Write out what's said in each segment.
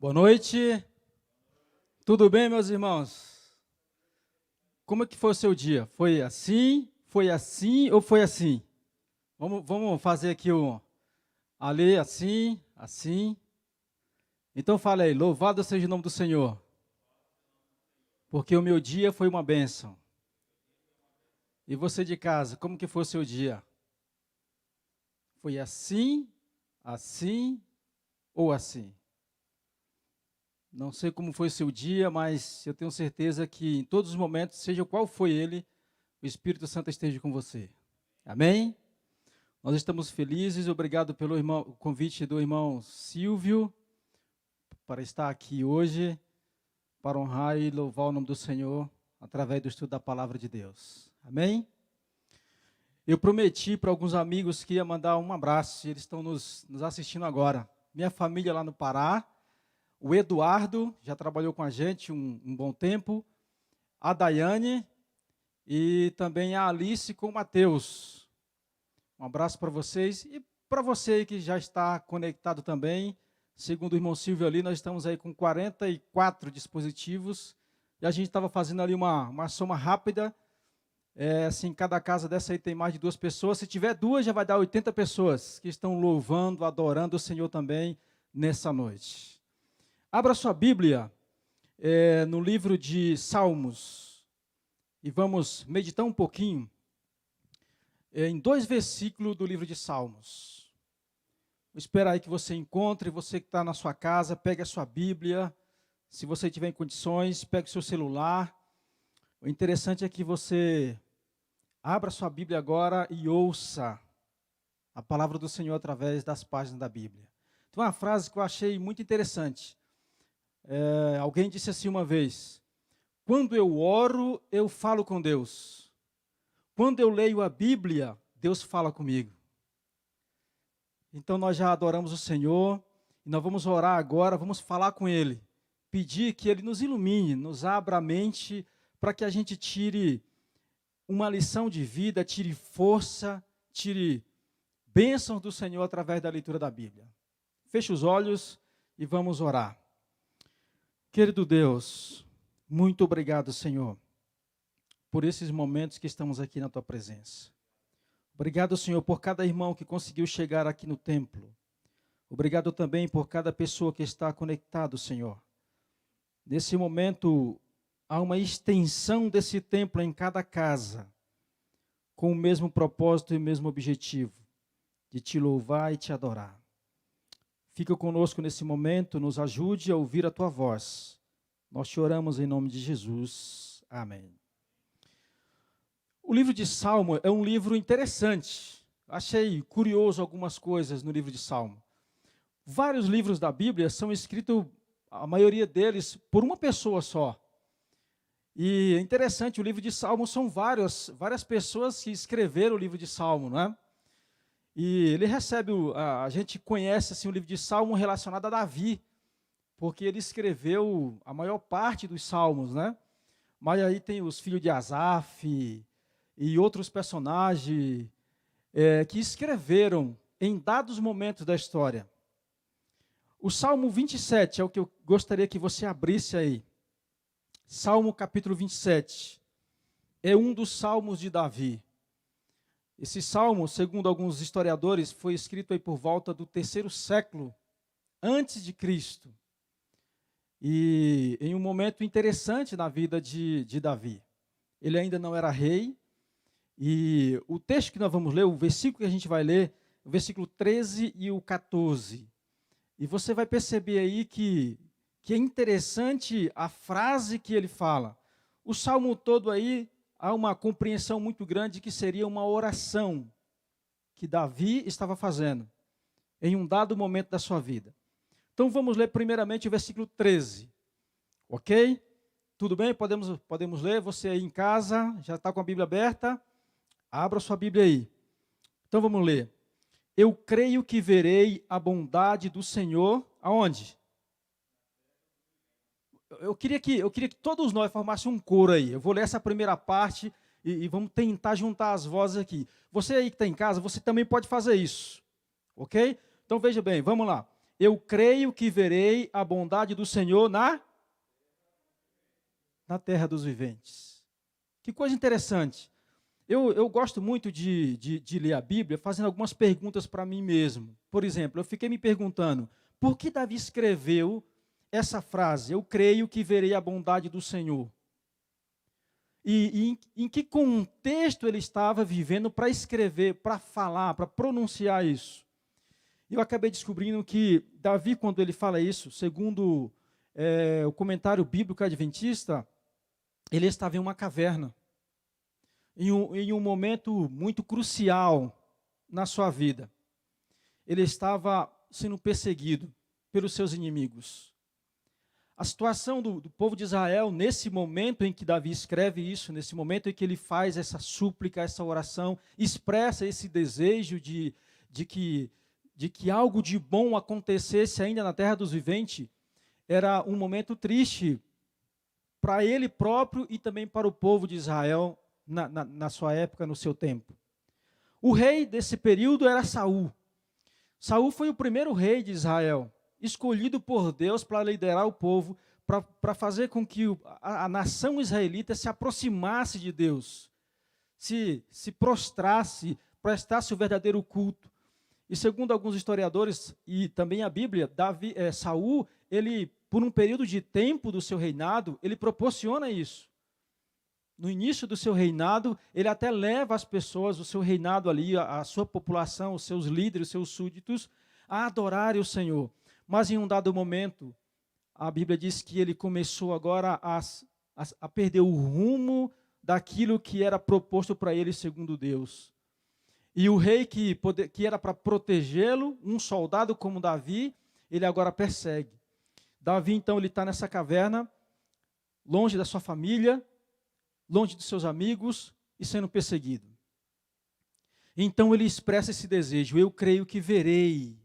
Boa noite. Tudo bem, meus irmãos? Como é que foi o seu dia? Foi assim? Foi assim ou foi assim? Vamos fazer aqui ali assim, assim. Então fala aí, louvado seja o nome do Senhor, porque o meu dia foi uma bênção. E você de casa, como que foi o seu dia? Foi assim, assim ou assim? Não sei como foi o seu dia, mas eu tenho certeza que em todos os momentos, seja qual foi ele, o Espírito Santo esteja com você. Amém? Nós estamos felizes, obrigado pelo o convite do irmão Silvio para estar aqui hoje, para honrar e louvar o nome do Senhor através do estudo da palavra de Deus. Amém? Eu prometi para alguns amigos que ia mandar um abraço, e eles estão nos assistindo agora. Minha família lá no Pará, o Eduardo, já trabalhou com a gente um bom tempo, a Daiane e também a Alice com o Mateus. Um abraço para vocês e para você que já está conectado também. Segundo o irmão Silvio ali, nós estamos aí com 44 dispositivos e a gente estava fazendo ali uma soma rápida. Assim, cada casa dessa aí tem mais de 2 pessoas. Se tiver 2, já vai dar 80 pessoas que estão louvando, adorando o Senhor também nessa noite. Abra sua Bíblia no livro de Salmos e vamos meditar um pouquinho em 2 versículos do livro de Salmos. Vou esperar aí que você encontre, você que está na sua casa, pegue a sua Bíblia. Se você tiver em condições, pegue o seu celular. O interessante é que você abra sua Bíblia agora e ouça a palavra do Senhor através das páginas da Bíblia. Tem uma frase que eu achei muito interessante. Alguém disse assim uma vez: quando eu oro, eu falo com Deus. Quando eu leio a Bíblia, Deus fala comigo. Então nós já adoramos o Senhor, e nós vamos orar agora, vamos falar com Ele, pedir que Ele nos ilumine, nos abra a mente, para que a gente tire uma lição de vida, tire força, tire bênçãos do Senhor através da leitura da Bíblia. Feche os olhos e vamos orar. Querido Deus, muito obrigado, Senhor, por esses momentos que estamos aqui na Tua presença. Obrigado, Senhor, por cada irmão que conseguiu chegar aqui no templo. Obrigado também por cada pessoa que está conectado, Senhor. Nesse momento, há uma extensão desse templo em cada casa, com o mesmo propósito e o mesmo objetivo, de Te louvar e Te adorar. Fica conosco nesse momento, nos ajude a ouvir a Tua voz. Nós te oramos em nome de Jesus. Amém. O livro de Salmo é um livro interessante. Achei curioso algumas coisas no livro de Salmo. Vários livros da Bíblia são escritos, a maioria deles, por uma pessoa só. E é interessante, o livro de Salmo são várias pessoas que escreveram o livro de Salmo, não é? E ele recebe, a gente conhece assim, o livro de Salmo relacionado a Davi, porque ele escreveu a maior parte dos salmos, né? Mas aí tem os filhos de Asaf e outros personagens que escreveram em dados momentos da história. O Salmo 27 é o que eu gostaria que você abrisse aí. Salmo capítulo 27 é um dos salmos de Davi. Esse salmo, segundo alguns historiadores, foi escrito aí por volta do 3º século antes de Cristo. E em um momento interessante na vida de Davi. Ele ainda não era rei. E o texto que nós vamos ler, o versículo que a gente vai ler, o versículo 13 e o 14. E você vai perceber aí que é interessante a frase que ele fala. O salmo todo aí, há uma compreensão muito grande que seria uma oração que Davi estava fazendo em um dado momento da sua vida. Então vamos ler primeiramente o versículo 13. Ok? Tudo bem? Podemos ler? Você aí em casa, já está com a Bíblia aberta? Abra sua Bíblia aí. Então vamos ler. Eu creio que verei a bondade do Senhor, aonde? Eu queria que todos nós formássemos um coro aí. Eu vou ler essa primeira parte e vamos tentar juntar as vozes aqui. Você aí que está em casa, você também pode fazer isso. Ok? Então veja bem, vamos lá. eu creio que verei a bondade do Senhor na terra dos viventes. Que coisa interessante. Eu gosto muito de ler a Bíblia fazendo algumas perguntas para mim mesmo. Por exemplo, eu fiquei me perguntando, por que Davi escreveu essa frase, eu creio que verei a bondade do Senhor? E em que contexto ele estava vivendo para escrever, para falar, para pronunciar isso? Eu acabei descobrindo que Davi, quando ele fala isso, segundo o comentário bíblico adventista, ele estava em uma caverna, em um momento muito crucial na sua vida. Ele estava sendo perseguido pelos seus inimigos. A situação do povo de Israel, nesse momento em que Davi escreve isso, nesse momento em que ele faz essa súplica, essa oração, expressa esse desejo de que algo de bom acontecesse ainda na terra dos viventes, era um momento triste para ele próprio e também para o povo de Israel na sua época, no seu tempo. O rei desse período era Saul. Saul foi o primeiro rei de Israel, escolhido por Deus para liderar o povo, para fazer com que a nação israelita se aproximasse de Deus, se prostrasse, prestasse o verdadeiro culto. E segundo alguns historiadores e também a Bíblia, Saul, ele, por um período de tempo do seu reinado, ele proporciona isso. No início do seu reinado, ele até leva as pessoas, o seu reinado ali, a sua população, os seus líderes, os seus súditos, a adorarem o Senhor. Mas em um dado momento, a Bíblia diz que ele começou agora a perder o rumo daquilo que era proposto para ele segundo Deus. E o rei que era para protegê-lo, um soldado como Davi, ele agora persegue. Davi, então, ele está nessa caverna, longe da sua família, longe dos seus amigos e sendo perseguido. Então ele expressa esse desejo, eu creio que verei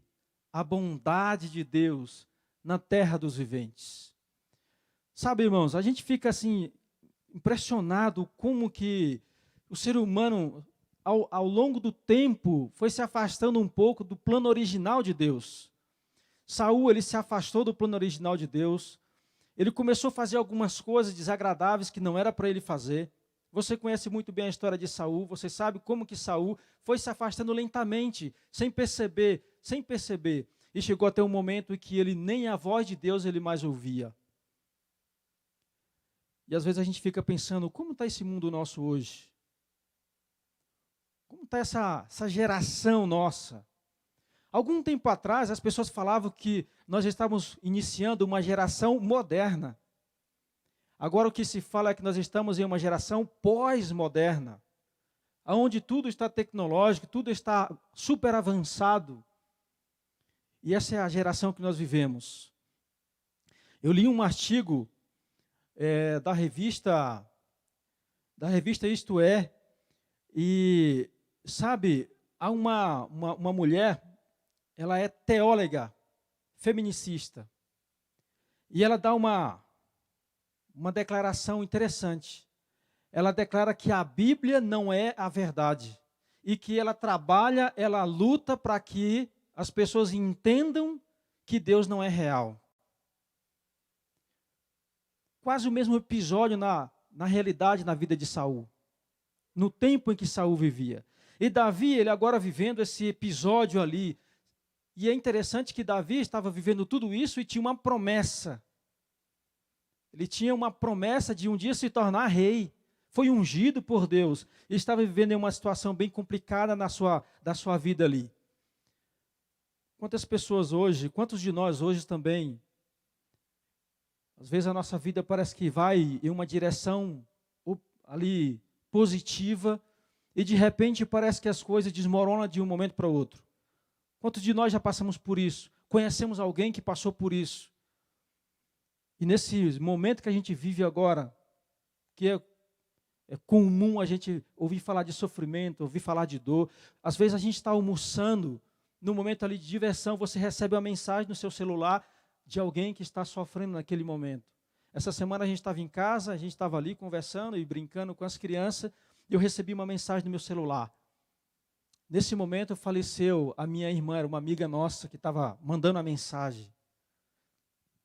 a bondade de Deus na terra dos viventes. Sabe, irmãos, a gente fica assim, impressionado como que o ser humano, ao longo do tempo, foi se afastando um pouco do plano original de Deus. Saul, ele se afastou do plano original de Deus, ele começou a fazer algumas coisas desagradáveis que não era para ele fazer. Você conhece muito bem a história de Saul, você sabe como que Saul foi se afastando lentamente, sem perceber, e chegou até um momento em que ele nem a voz de Deus ele mais ouvia. E às vezes a gente fica pensando, como está esse mundo nosso hoje? Como está essa geração nossa? Algum tempo atrás, as pessoas falavam que nós estávamos iniciando uma geração moderna. Agora o que se fala é que nós estamos em uma geração pós-moderna, onde tudo está tecnológico, tudo está super avançado. E essa é a geração que nós vivemos. Eu li um artigo da revista Isto É, e sabe, há uma mulher, ela é teóloga, feminicista, e ela dá uma declaração interessante. Ela declara que a Bíblia não é a verdade, e que ela trabalha, ela luta para que as pessoas entendam que Deus não é real. Quase o mesmo episódio na realidade na vida de Saul, no tempo em que Saul vivia. E Davi, ele agora vivendo esse episódio ali. E é interessante que Davi estava vivendo tudo isso e tinha uma promessa. Ele tinha uma promessa de um dia se tornar rei. Foi ungido por Deus. E estava vivendo em uma situação bem complicada da sua vida ali. Quantas pessoas hoje, quantos de nós hoje também, às vezes a nossa vida parece que vai em uma direção ali positiva e de repente parece que as coisas desmoronam de um momento para o outro. Quantos de nós já passamos por isso? Conhecemos alguém que passou por isso? E nesse momento que a gente vive agora, que é comum a gente ouvir falar de sofrimento, ouvir falar de dor. Às vezes a gente está almoçando, no momento ali de diversão, você recebe uma mensagem no seu celular de alguém que está sofrendo naquele momento. Essa semana a gente estava em casa, a gente estava ali conversando e brincando com as crianças, e eu recebi uma mensagem no meu celular. Nesse momento faleceu a minha irmã, era uma amiga nossa que estava mandando a mensagem.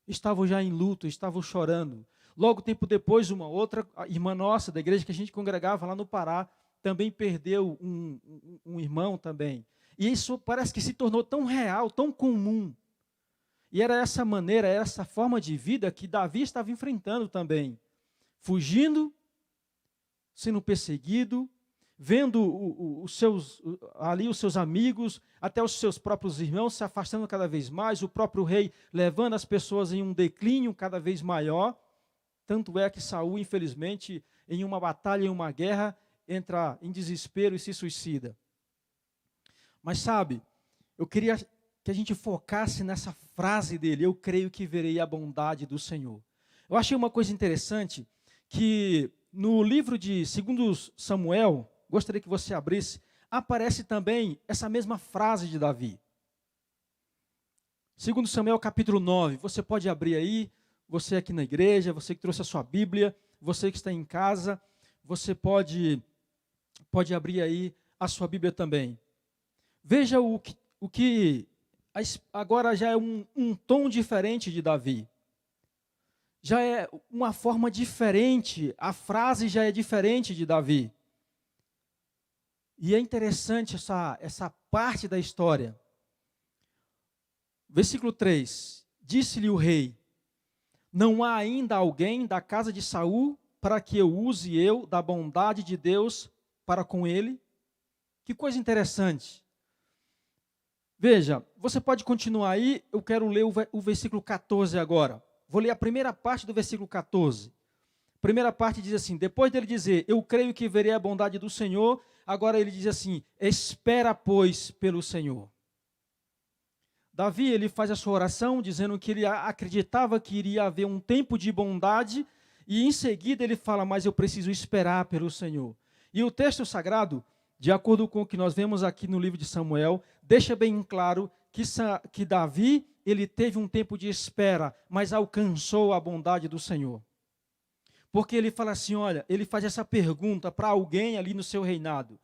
Estavam já em luto, estavam chorando. Logo tempo depois, uma outra irmã nossa, da igreja que a gente congregava lá no Pará, também perdeu um irmão também. E isso parece que se tornou tão real, tão comum. E era essa maneira, era essa forma de vida que Davi estava enfrentando também. Fugindo, sendo perseguido, vendo os seus amigos, até os seus próprios irmãos se afastando cada vez mais, o próprio rei levando as pessoas em um declínio cada vez maior. Tanto é que Saul, infelizmente, em uma batalha, em uma guerra, entra em desespero e se suicida. Mas sabe, eu queria que a gente focasse nessa frase dele: eu creio que verei a bondade do Senhor. Eu achei uma coisa interessante, que no livro de 2 Samuel, gostaria que você abrisse, aparece também essa mesma frase de Davi. 2 Samuel capítulo 9, você pode abrir aí, você aqui na igreja, você que trouxe a sua Bíblia, você que está em casa, você pode abrir aí a sua Bíblia também. Veja o que agora já é um tom diferente de Davi. Já é uma forma diferente, a frase já é diferente de Davi. E é interessante essa parte da história. Versículo 3, disse-lhe o rei: não há ainda alguém da casa de Saul para que eu use eu da bondade de Deus para com ele? Que coisa interessante. Veja, você pode continuar aí, eu quero ler o versículo 14 agora. Vou ler a primeira parte do versículo 14. A primeira parte diz assim: depois dele dizer, eu creio que verei a bondade do Senhor, agora ele diz assim: espera, pois, pelo Senhor. Davi, ele faz a sua oração dizendo que ele acreditava que iria haver um tempo de bondade, e em seguida ele fala: mas eu preciso esperar pelo Senhor. E o texto sagrado, de acordo com o que nós vemos aqui no livro de Samuel, deixa bem claro que Davi, ele teve um tempo de espera, mas alcançou a bondade do Senhor. Porque ele fala assim, olha, ele faz essa pergunta para alguém ali no seu reinado.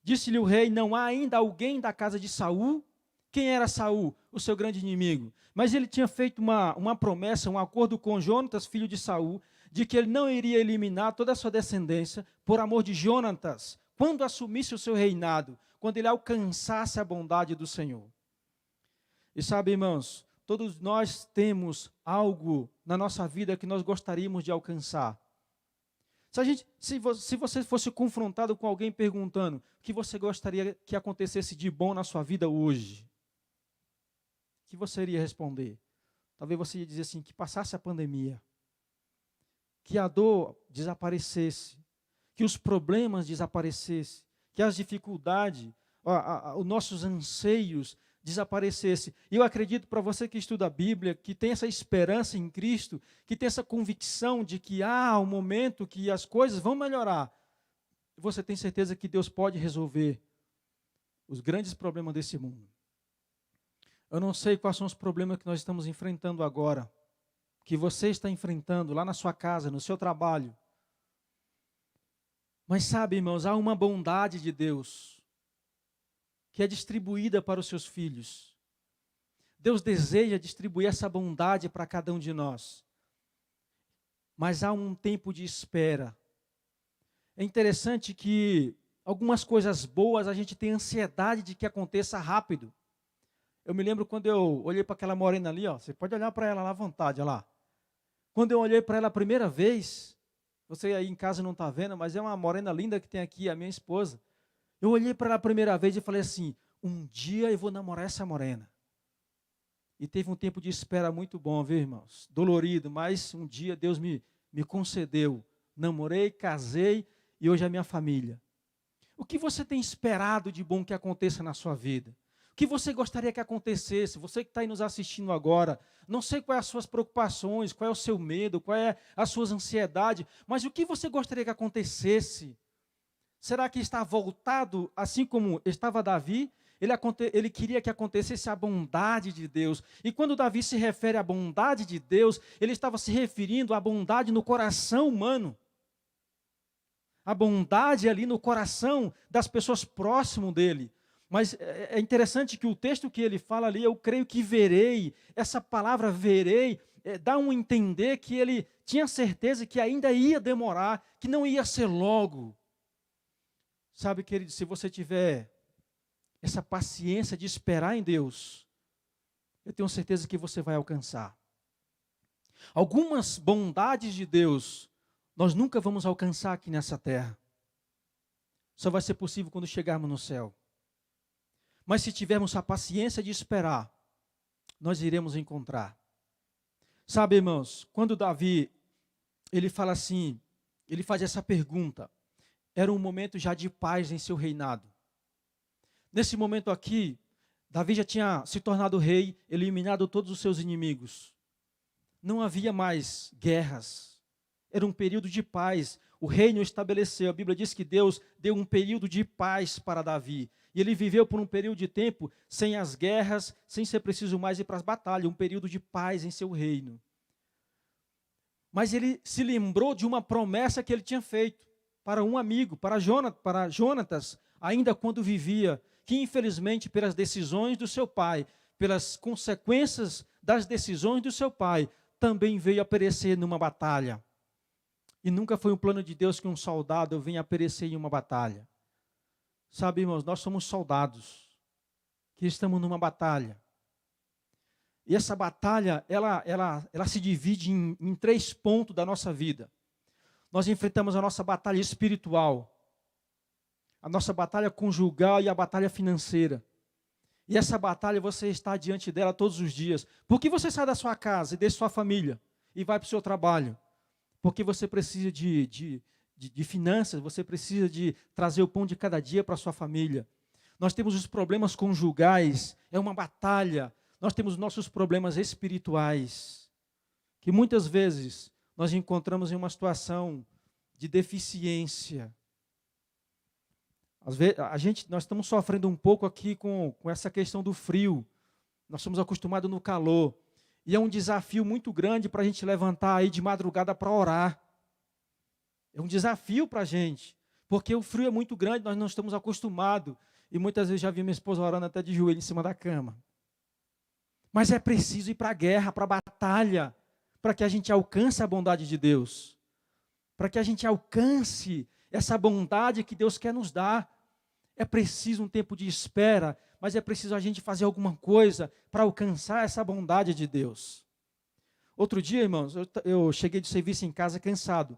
Disse-lhe o rei: não há ainda alguém da casa de Saul? Quem era Saul? O seu grande inimigo. Mas ele tinha feito uma promessa, um acordo com Jonatas, filho de Saul, de que ele não iria eliminar toda a sua descendência por amor de Jonatas, quando assumisse o seu reinado, quando ele alcançasse a bondade do Senhor. E sabe, irmãos, todos nós temos algo na nossa vida que nós gostaríamos de alcançar. Se você fosse confrontado com alguém perguntando o que você gostaria que acontecesse de bom na sua vida hoje, o que você iria responder? Talvez você ia dizer assim: que passasse a pandemia, que a dor desaparecesse, que os problemas desaparecessem, que as dificuldades, os nossos anseios desaparecessem. E eu acredito, para você que estuda a Bíblia, que tem essa esperança em Cristo, que tem essa convicção de que há um momento que as coisas vão melhorar, você tem certeza que Deus pode resolver os grandes problemas desse mundo. Eu não sei quais são os problemas que nós estamos enfrentando agora, que você está enfrentando lá na sua casa, no seu trabalho. Mas sabe, irmãos, há uma bondade de Deus que é distribuída para os seus filhos. Deus deseja distribuir essa bondade para cada um de nós. Mas há um tempo de espera. É interessante que algumas coisas boas a gente tem ansiedade de que aconteça rápido. Eu me lembro quando eu olhei para aquela morena ali, ó, você pode olhar para ela lá à vontade, olha lá. Quando eu olhei para ela a primeira vez, você aí em casa não está vendo, mas é uma morena linda que tem aqui, a minha esposa. Eu olhei para ela a primeira vez e falei assim: um dia eu vou namorar essa morena. E teve um tempo de espera muito bom, viu, irmãos? Dolorido, mas um dia Deus me concedeu. Namorei, casei e hoje é minha família. O que você tem esperado de bom que aconteça na sua vida? O que você gostaria que acontecesse? Você que está aí nos assistindo agora, não sei quais as suas preocupações, qual é o seu medo, qual é as suas ansiedades, mas o que você gostaria que acontecesse? Será que está voltado, assim como estava Davi? Ele queria que acontecesse a bondade de Deus. E quando Davi se refere à bondade de Deus, ele estava se referindo à bondade no coração humano. A bondade ali no coração das pessoas próximas dele. Mas é interessante que o texto que ele fala ali, eu creio que verei, essa palavra verei, dá um entender que ele tinha certeza que ainda ia demorar, que não ia ser logo. Sabe, querido, se você tiver essa paciência de esperar em Deus, eu tenho certeza que você vai alcançar. Algumas bondades de Deus, nós nunca vamos alcançar aqui nessa terra. Só vai ser possível quando chegarmos no céu. Mas se tivermos a paciência de esperar, nós iremos encontrar. Sabe, irmãos, quando Davi, ele fala assim, ele faz essa pergunta, era um momento já de paz em seu reinado. Nesse momento aqui, Davi já tinha se tornado rei, eliminado todos os seus inimigos. Não havia mais guerras. Era um período de paz. O reino estabeleceu. A Bíblia diz que Deus deu um período de paz para Davi. E ele viveu por um período de tempo sem as guerras, sem ser preciso mais ir para as batalhas. Um período de paz em seu reino. Mas ele se lembrou de uma promessa que ele tinha feito para um amigo, para Jonatas, ainda quando vivia, que infelizmente pelas decisões do seu pai, pelas consequências das decisões do seu pai, também veio a perecer numa batalha. E nunca foi um plano de Deus que um soldado venha a perecer em uma batalha. Sabe, irmãos, nós somos soldados que estamos numa batalha. E essa batalha, ela se divide em 3 pontos da nossa vida. Nós enfrentamos a nossa batalha espiritual, a nossa batalha conjugal e a batalha financeira. E essa batalha você está diante dela todos os dias. Por que você sai da sua casa e deixa sua família e vai para o seu trabalho? Porque você precisa de finanças, você precisa de trazer o pão de cada dia para a sua família. Nós temos os problemas conjugais, é uma batalha. Nós temos nossos problemas espirituais, que muitas vezes nós encontramos em uma situação de deficiência. Às vezes, nós estamos sofrendo um pouco aqui com essa questão do frio. Nós somos acostumados no calor. E é um desafio muito grande para a gente levantar aí de madrugada para orar. É um desafio para a gente. Porque o frio é muito grande, nós não estamos acostumados. E muitas vezes já vi minha esposa orando até de joelho em cima da cama. Mas é preciso ir para a guerra, para a batalha, para que a gente alcance a bondade de Deus. Para que a gente alcance essa bondade que Deus quer nos dar. É preciso um tempo de espera, mas é preciso a gente fazer alguma coisa para alcançar essa bondade de Deus. Outro dia, irmãos, eu cheguei de serviço em casa cansado.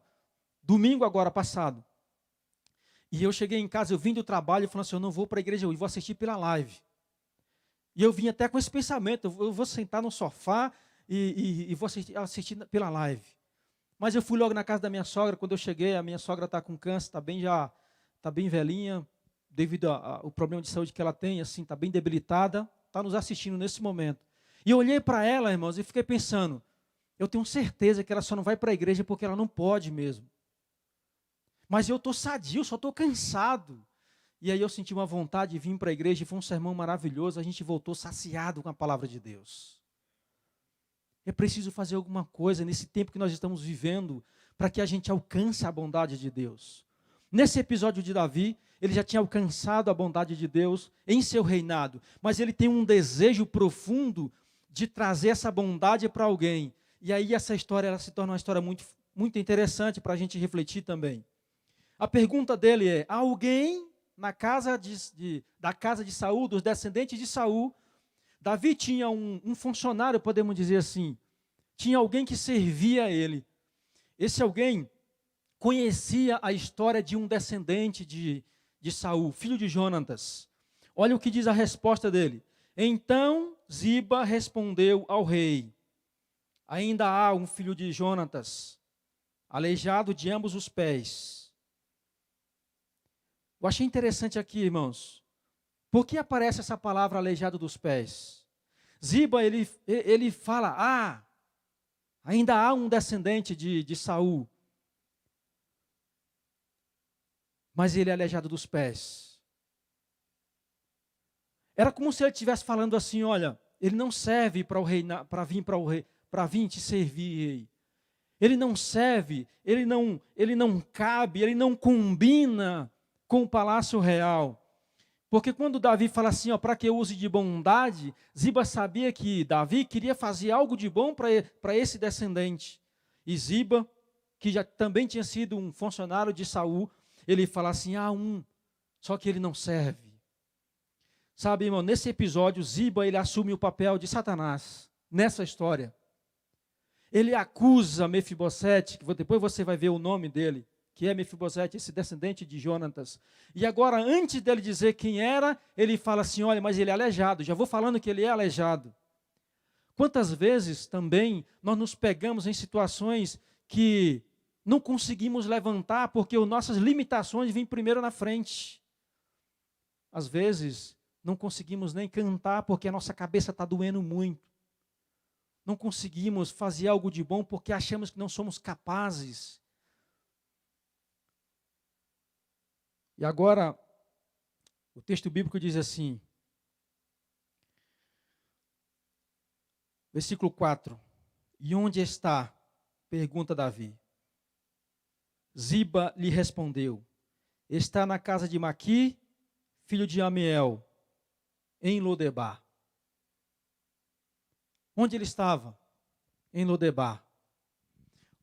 Domingo agora passado. E eu cheguei em casa, eu vim do trabalho e falei assim, eu não vou para a igreja, eu vou assistir pela live. E eu vim até com esse pensamento, eu vou sentar no sofá e vou assistir pela live. Mas eu fui logo na casa da minha sogra, quando eu cheguei, a minha sogra está com câncer, está bem velhinha, devido ao problema de saúde que ela tem, assim, está bem debilitada, está nos assistindo nesse momento. E eu olhei para ela, irmãos, e fiquei pensando, eu tenho certeza que ela só não vai para a igreja porque ela não pode mesmo. Mas eu estou sadio, só estou cansado. E aí eu senti uma vontade de vir para a igreja, e foi um sermão maravilhoso, a gente voltou saciado com a palavra de Deus. É preciso fazer alguma coisa nesse tempo que nós estamos vivendo, para que a gente alcance a bondade de Deus. Nesse episódio de Davi, ele já tinha alcançado a bondade de Deus em seu reinado, mas ele tem um desejo profundo de trazer essa bondade para alguém. E aí essa história ela se torna uma história muito, muito interessante para a gente refletir também. A pergunta dele é, há alguém da casa de Saul, dos descendentes de Saul? Davi tinha um funcionário, podemos dizer assim, tinha alguém que servia a ele. Esse alguém conhecia a história de um descendente de Saul, filho de Jonatas. Olha o que diz a resposta dele. Então Ziba respondeu ao rei, ainda há um filho de Jonatas, aleijado de ambos os pés. Eu achei interessante aqui, irmãos, por que aparece essa palavra aleijado dos pés? Ziba, ele fala, ainda há um descendente de Saul, mas ele é aleijado dos pés. Era como se ele estivesse falando assim, olha, ele não serve para vir te servir, rei. Ele não serve, ele não cabe, ele não combina com o palácio real. Porque quando Davi fala assim, para que eu use de bondade, Ziba sabia que Davi queria fazer algo de bom para esse descendente. E Ziba, que já também tinha sido um funcionário de Saul, ele fala assim, só que ele não serve. Sabe, irmão, nesse episódio, Ziba, ele assume o papel de Satanás, nessa história. Ele acusa Mefibosete, que depois você vai ver o nome dele, que é Mefibosete, esse descendente de Jonatas. E agora, antes dele dizer quem era, ele fala assim, olha, mas ele é aleijado. Já vou falando que ele é aleijado. Quantas vezes também nós nos pegamos em situações que não conseguimos levantar porque as nossas limitações vêm primeiro na frente. Às vezes, não conseguimos nem cantar porque a nossa cabeça está doendo muito. Não conseguimos fazer algo de bom porque achamos que não somos capazes. E agora, o texto bíblico diz assim, versículo 4. E onde está? Pergunta Davi. Ziba lhe respondeu, está na casa de Maqui, filho de Amiel, em Lodebar. Onde ele estava? Em Lodebar.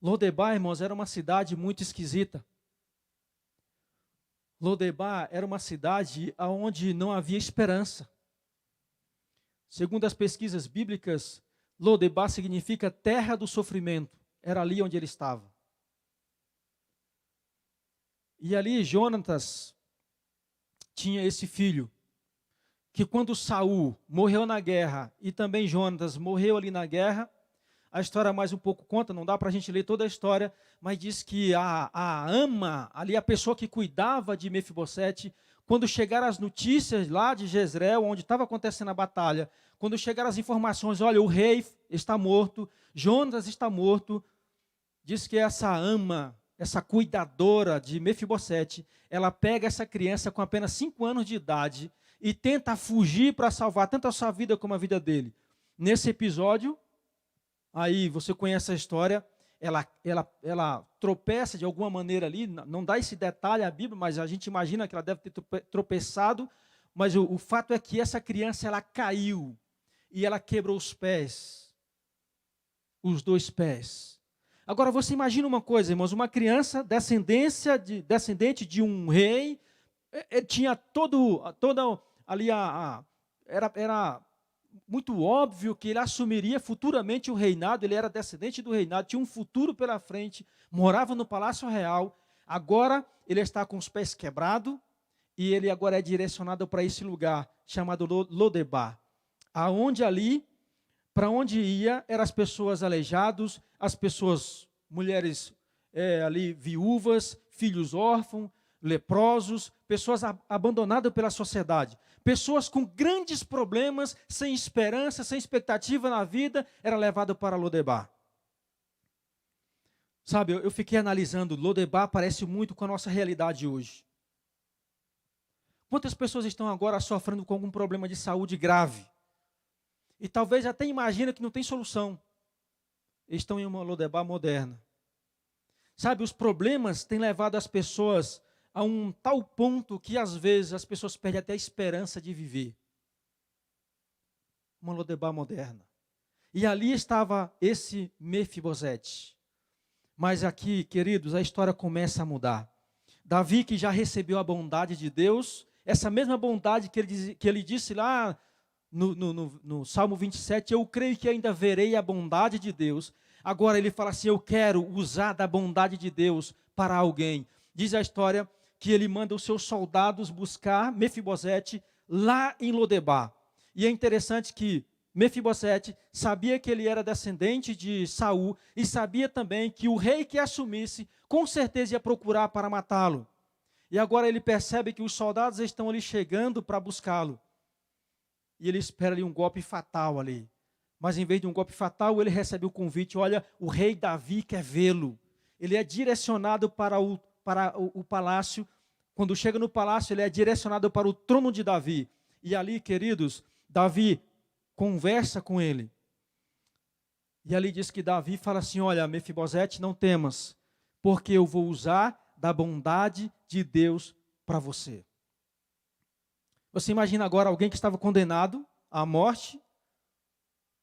Lodebar, irmãos, era uma cidade muito esquisita. Lodebar era uma cidade onde não havia esperança. Segundo as pesquisas bíblicas, Lodebar significa terra do sofrimento. Era ali onde ele estava. E ali Jonatas tinha esse filho, que quando Saul morreu na guerra, e também Jonatas morreu ali na guerra, a história mais um pouco conta, não dá para a gente ler toda a história, mas diz que a ama, ali a pessoa que cuidava de Mefibosete, quando chegaram as notícias lá de Jezreel, onde estava acontecendo a batalha, quando chegaram as informações, olha, o rei está morto, Jonatas está morto, diz que essa ama, essa cuidadora de Mefibosete, ela pega essa criança com apenas 5 anos de idade e tenta fugir para salvar tanto a sua vida como a vida dele. Nesse episódio, aí você conhece a história, ela tropeça de alguma maneira ali, não dá esse detalhe à Bíblia, mas a gente imagina que ela deve ter tropeçado, mas o fato é que essa criança, ela caiu e ela quebrou os pés, os 2 pés. Agora você imagina uma coisa, irmãos, uma criança descendente de um rei, tinha toda ali era muito óbvio que ele assumiria futuramente o reinado, ele era descendente do reinado, tinha um futuro pela frente, morava no Palácio Real, agora ele está com os pés quebrados e ele agora é direcionado para esse lugar chamado Lodebar, aonde ali, para onde ia, eram as pessoas aleijadas, as pessoas, mulheres ali viúvas, filhos órfãos, leprosos, pessoas abandonadas pela sociedade, pessoas com grandes problemas, sem esperança, sem expectativa na vida, era levado para Lodebar. Sabe, eu fiquei analisando, Lodebar parece muito com a nossa realidade hoje. Quantas pessoas estão agora sofrendo com algum problema de saúde grave? E talvez até imaginam que não tem solução. Estão em uma Lodebar moderna. Sabe, os problemas têm levado as pessoas a um tal ponto que às vezes as pessoas perdem até a esperança de viver. Uma Lodebar moderna. E ali estava esse Mefibosete. Mas aqui, queridos, a história começa a mudar. Davi, que já recebeu a bondade de Deus, essa mesma bondade que ele disse lá no Salmo 27, eu creio que ainda verei a bondade de Deus. Agora ele fala assim, eu quero usar da bondade de Deus para alguém. Diz a história que ele manda os seus soldados buscar Mefibosete lá em Lodebar. E é interessante que Mefibosete sabia que ele era descendente de Saul e sabia também que o rei que assumisse, com certeza ia procurar para matá-lo. E agora ele percebe que os soldados estão ali chegando para buscá-lo. E ele espera ali um golpe fatal ali. Mas em vez de um golpe fatal, ele recebe o convite, olha, o rei Davi quer vê-lo. Ele é direcionado para o palácio. Quando chega no palácio, ele é direcionado para o trono de Davi. E ali, queridos, Davi conversa com ele. E ali diz que Davi fala assim, olha, Mefibosete, não temas, porque eu vou usar da bondade de Deus para você. Você imagina agora alguém que estava condenado à morte,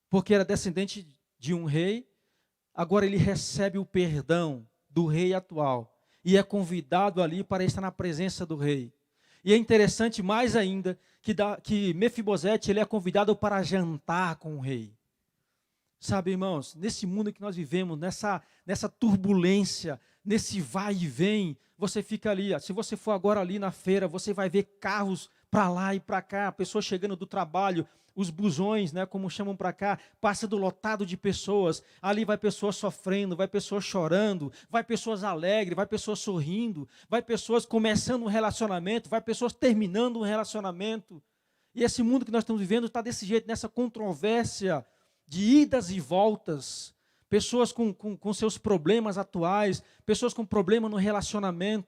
porque era descendente de um rei, agora ele recebe o perdão do rei atual e é convidado ali para estar na presença do rei. E é interessante mais ainda que Mefibosete ele é convidado para jantar com o rei. Sabe, irmãos, nesse mundo que nós vivemos, nessa turbulência, nesse vai e vem, você fica ali. Se você for agora ali na feira, você vai ver carros para lá e para cá, pessoas chegando do trabalho, os busões, né, como chamam para cá, passa do lotado de pessoas. Ali vai pessoas sofrendo, vai pessoas chorando, vai pessoas alegres, vai pessoas sorrindo, vai pessoas começando um relacionamento, vai pessoas terminando um relacionamento. E esse mundo que nós estamos vivendo está desse jeito, nessa controvérsia de idas e voltas, pessoas com seus problemas atuais, pessoas com problema no relacionamento.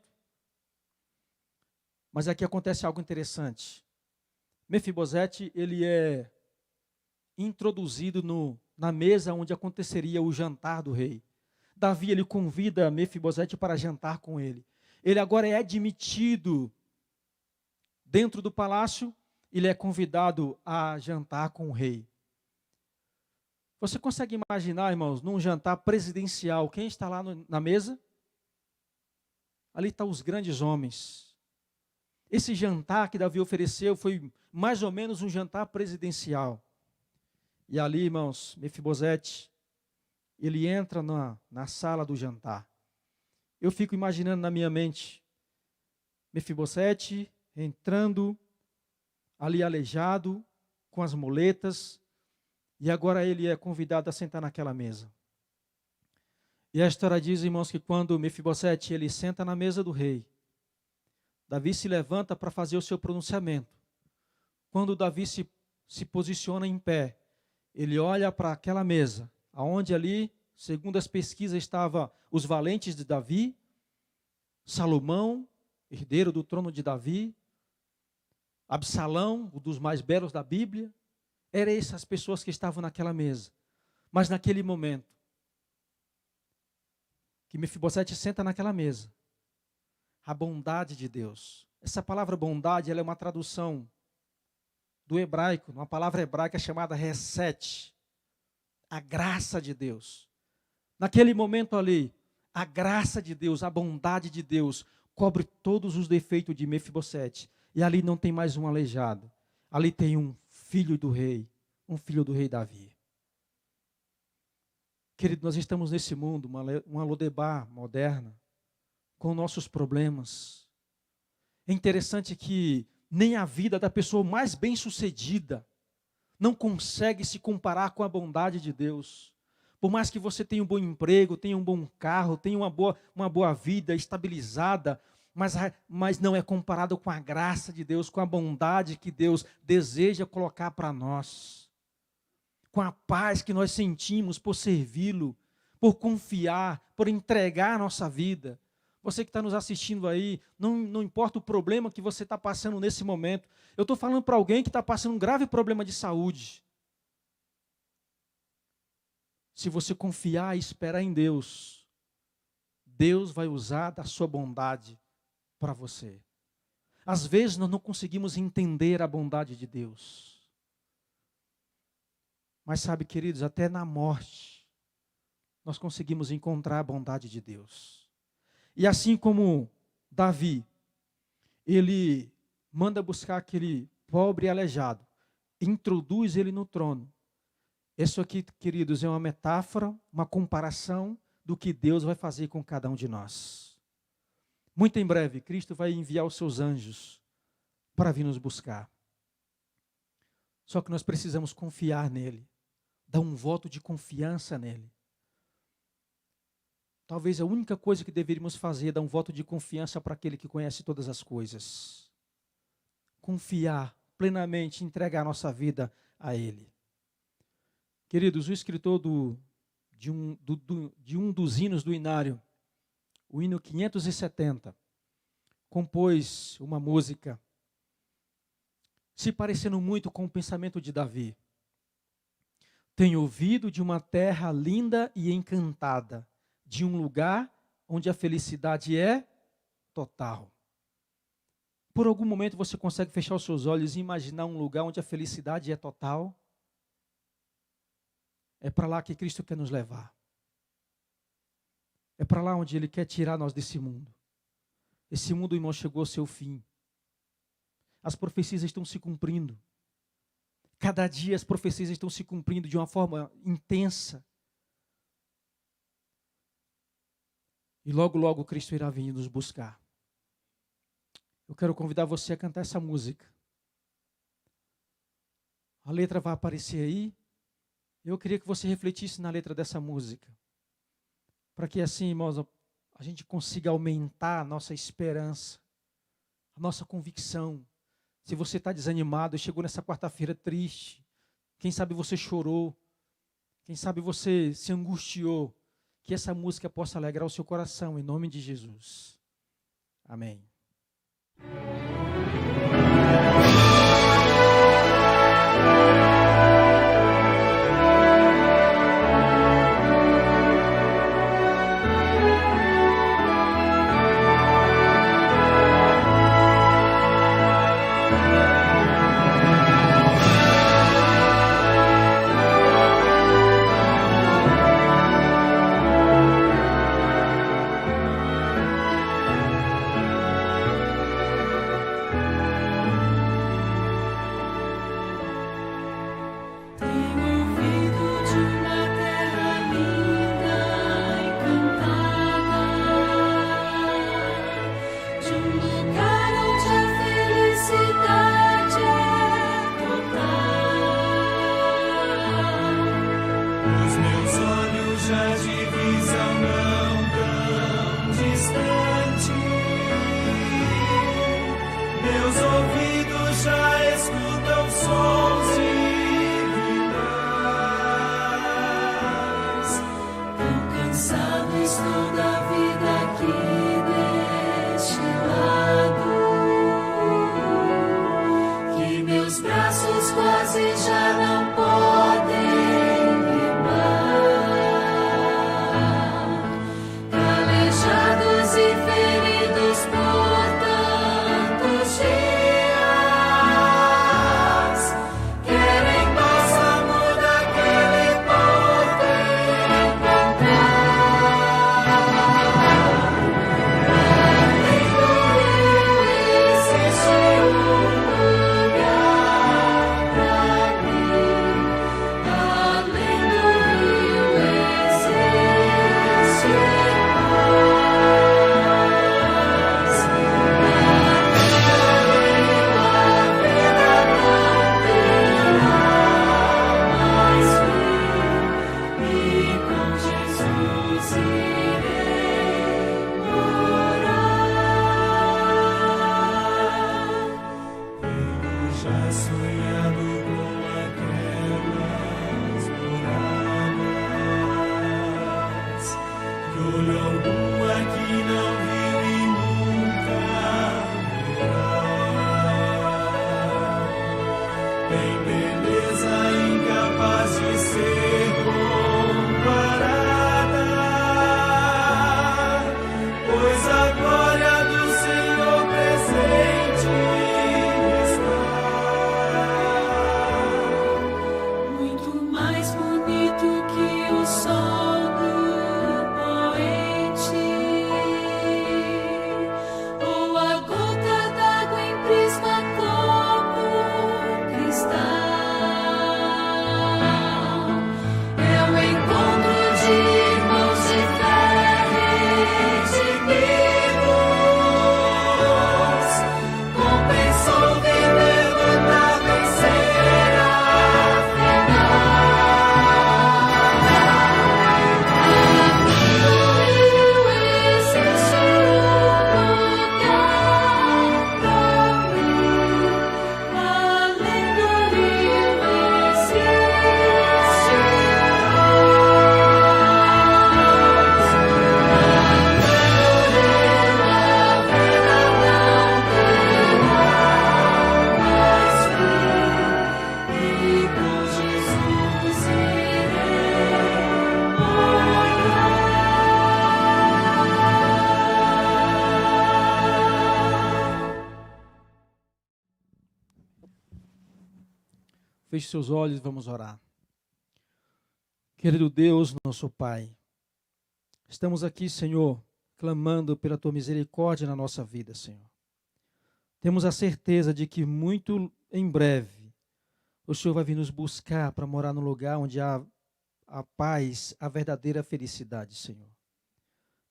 Mas aqui acontece algo interessante. Mefibosete, ele é introduzido na mesa onde aconteceria o jantar do rei. Davi, ele convida Mefibosete para jantar com ele. Ele agora é admitido dentro do palácio, ele é convidado a jantar com o rei. Você consegue imaginar, irmãos, num jantar presidencial, quem está lá na mesa? Ali estão os grandes homens. Esse jantar que Davi ofereceu foi mais ou menos um jantar presidencial. E ali, irmãos, Mefibosete, ele entra na sala do jantar. Eu fico imaginando na minha mente, Mefibosete entrando ali aleijado, com as muletas, e agora ele é convidado a sentar naquela mesa. E a história diz, irmãos, que quando Mefibosete ele senta na mesa do rei, Davi se levanta para fazer o seu pronunciamento. Quando Davi se posiciona em pé, ele olha para aquela mesa, aonde ali, segundo as pesquisas, estavam os valentes de Davi, Salomão, herdeiro do trono de Davi, Absalão, um dos mais belos da Bíblia. Eram essas pessoas que estavam naquela mesa. Mas naquele momento, que Mefibosete senta naquela mesa, a bondade de Deus. Essa palavra bondade, ela é uma tradução do hebraico, uma palavra hebraica chamada reset. A graça de Deus. Naquele momento ali, a graça de Deus, a bondade de Deus, cobre todos os defeitos de Mefibosete. E ali não tem mais um aleijado. Ali tem um filho do rei Davi. Querido, nós estamos nesse mundo, uma Lodebar moderna, com nossos problemas. É interessante que nem a vida da pessoa mais bem-sucedida não consegue se comparar com a bondade de Deus. Por mais que você tenha um bom emprego, tenha um bom carro, tenha uma boa vida estabilizada, mas não é comparado com a graça de Deus, com a bondade que Deus deseja colocar para nós. Com a paz que nós sentimos por servi-lo, por confiar, por entregar a nossa vida. Você que está nos assistindo aí, não importa o problema que você está passando nesse momento. Eu estou falando para alguém que está passando um grave problema de saúde. Se você confiar e esperar em Deus, Deus vai usar da sua bondade para você. Às vezes nós não conseguimos entender a bondade de Deus. Mas sabe, queridos, até na morte, nós conseguimos encontrar a bondade de Deus. E assim como Davi, ele manda buscar aquele pobre e aleijado, introduz ele no trono. Isso aqui, queridos, é uma metáfora, uma comparação do que Deus vai fazer com cada um de nós. Muito em breve, Cristo vai enviar os seus anjos para vir nos buscar. Só que nós precisamos confiar nele, dar um voto de confiança nele. Talvez a única coisa que deveríamos fazer é dar um voto de confiança para aquele que conhece todas as coisas. Confiar plenamente, entregar a nossa vida a ele. Queridos, o escritor de um dos hinos do Inário, o hino 570, compôs uma música se parecendo muito com o pensamento de Davi. Tenho ouvido de uma terra linda e encantada, de um lugar onde a felicidade é total. por algum momento você consegue fechar os seus olhos e imaginar um lugar onde a felicidade é total? É para lá que Cristo quer nos levar. É para lá onde Ele quer tirar nós desse mundo. Esse mundo, irmão, chegou ao seu fim. As profecias estão se cumprindo. Cada dia as profecias estão se cumprindo de uma forma intensa. E logo, logo Cristo irá vir nos buscar. Eu quero convidar você a cantar essa música. A letra vai aparecer aí. Eu queria que você refletisse na letra dessa música. Para que assim, irmãos, a gente consiga aumentar a nossa esperança, a nossa convicção. Se você está desanimado, chegou nessa quarta-feira triste, quem sabe você chorou, quem sabe você se angustiou, que essa música possa alegrar o seu coração, em nome de Jesus. Amém. Feche seus olhos e vamos orar. Querido Deus, nosso Pai, estamos aqui, Senhor, clamando pela Tua misericórdia na nossa vida, Senhor. Temos a certeza de que muito em breve o Senhor vai vir nos buscar para morar no lugar onde há a paz, a verdadeira felicidade, Senhor.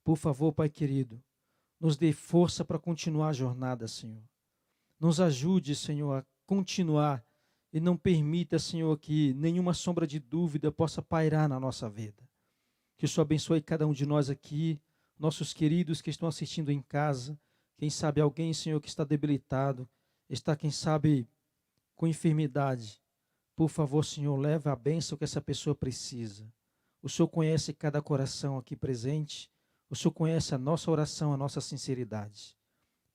Por favor, Pai querido, nos dê força para continuar a jornada, Senhor. Nos ajude, Senhor, a continuar e não permita, Senhor, que nenhuma sombra de dúvida possa pairar na nossa vida. Que o Senhor abençoe cada um de nós aqui, nossos queridos que estão assistindo em casa. Quem sabe alguém, Senhor, que está debilitado, está, quem sabe, com enfermidade. Por favor, Senhor, leve a bênção que essa pessoa precisa. O Senhor conhece cada coração aqui presente. O Senhor conhece a nossa oração, a nossa sinceridade.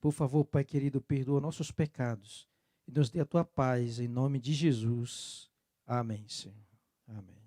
Por favor, Pai querido, perdoa nossos pecados e nos dê a Tua paz, em nome de Jesus. Amém, Senhor. Amém.